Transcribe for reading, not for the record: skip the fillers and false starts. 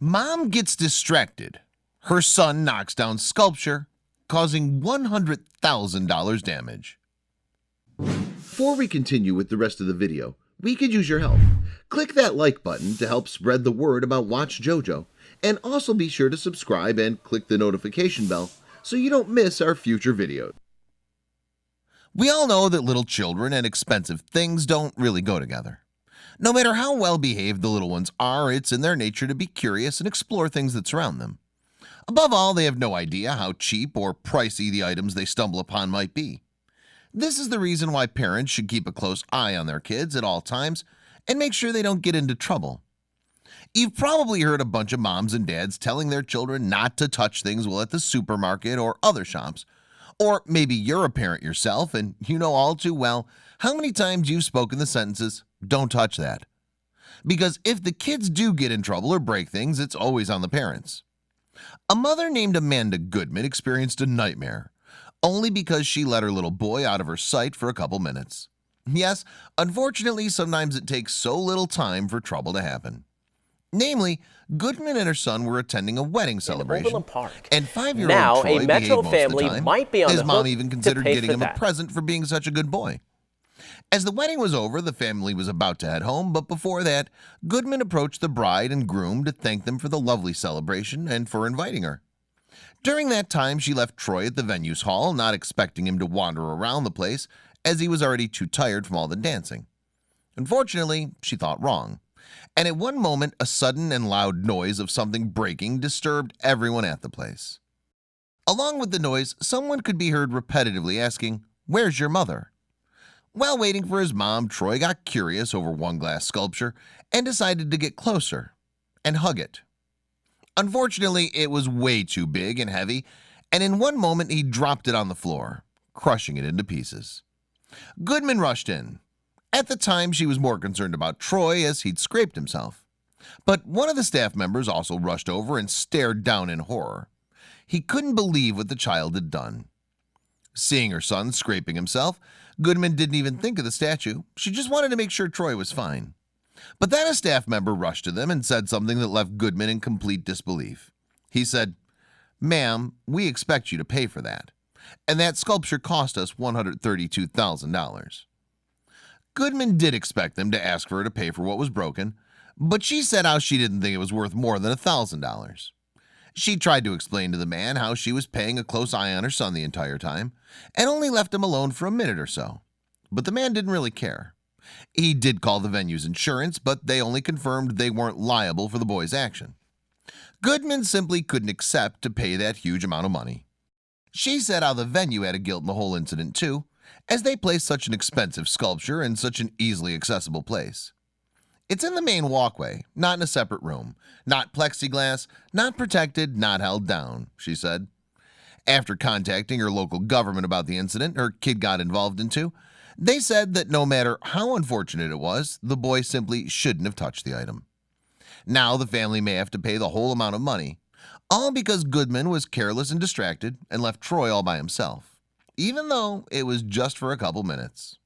Mom gets distracted. Her son knocks down sculpture, causing $100,000 damage. Before we continue with the rest of the video, we could use your help. Click that like button to help spread the word about watchJojo, and also be sure to subscribe and click the notification bell so you don't miss our future videos. We all know that little children and expensive things don't really go together. No matter how well behaved the little ones are, it's in their nature to be curious and explore things that surround them. Above all, they have no idea how cheap or pricey the items they stumble upon might be. This is the reason why parents should keep a close eye on their kids at all times and make sure they don't get into trouble. You've probably heard a bunch of moms and dads telling their children not to touch things while at the supermarket or other shops. Or maybe you're a parent yourself and you know all too well how many times you've spoken the sentences, "Don't touch that." Because if the kids do get in trouble or break things, it's always on the parents. A mother named Amanda Goodman experienced a nightmare, only because she let her little boy out of her sight for a couple minutes. Yes, unfortunately, sometimes it takes so little time for trouble to happen. Namely, Goodman and her son were attending a wedding celebration, and 5-year-old Now, Troy a Metro behaved most family of the time. might be on His the mom hook even to considered pay getting for him that. a present for being such a good boy. As the wedding was over, the family was about to head home, but before that, Goodman approached the bride and groom to thank them for the lovely celebration and for inviting her. During that time, she left Troy at the venue's hall, not expecting him to wander around the place, as he was already too tired from all the dancing. Unfortunately, she thought wrong, and at one moment, a sudden and loud noise of something breaking disturbed everyone at the place. Along with the noise, someone could be heard repetitively asking, "Where's your mother?" While waiting for his mom, Troy got curious over one glass sculpture and decided to get closer and hug it. Unfortunately, it was way too big and heavy, and in one moment he dropped it on the floor, crushing it into pieces. Goodman rushed in. At the time, she was more concerned about Troy as he'd scraped himself. But one of the staff members also rushed over and stared down in horror. He couldn't believe what the child had done. Seeing her son scraping himself, Goodman didn't even think of the statue. She just wanted to make sure Troy was fine. But then a staff member rushed to them and said something that left Goodman in complete disbelief. He said, "Ma'am, we expect you to pay for that. And that sculpture cost us $132,000. Goodman did expect them to ask her to pay for what was broken, but she said how she didn't think it was worth more than $1,000. She tried to explain to the man how she was paying a close eye on her son the entire time and only left him alone for a minute or so. But the man didn't really care. He did call the venue's insurance, but they only confirmed they weren't liable for the boy's action. Goodman simply couldn't accept to pay that huge amount of money. She said how the venue had a guilt in the whole incident too, as they placed such an expensive sculpture in such an easily accessible place. It's in the main walkway, not in a separate room, not plexiglass, not protected, not held down, she said. After contacting her local government about the incident her kid got involved into, they said that no matter how unfortunate it was, the boy simply shouldn't have touched the item. Now the family may have to pay the whole amount of money, all because Goodman was careless and distracted and left Troy all by himself, even though it was just for a couple minutes.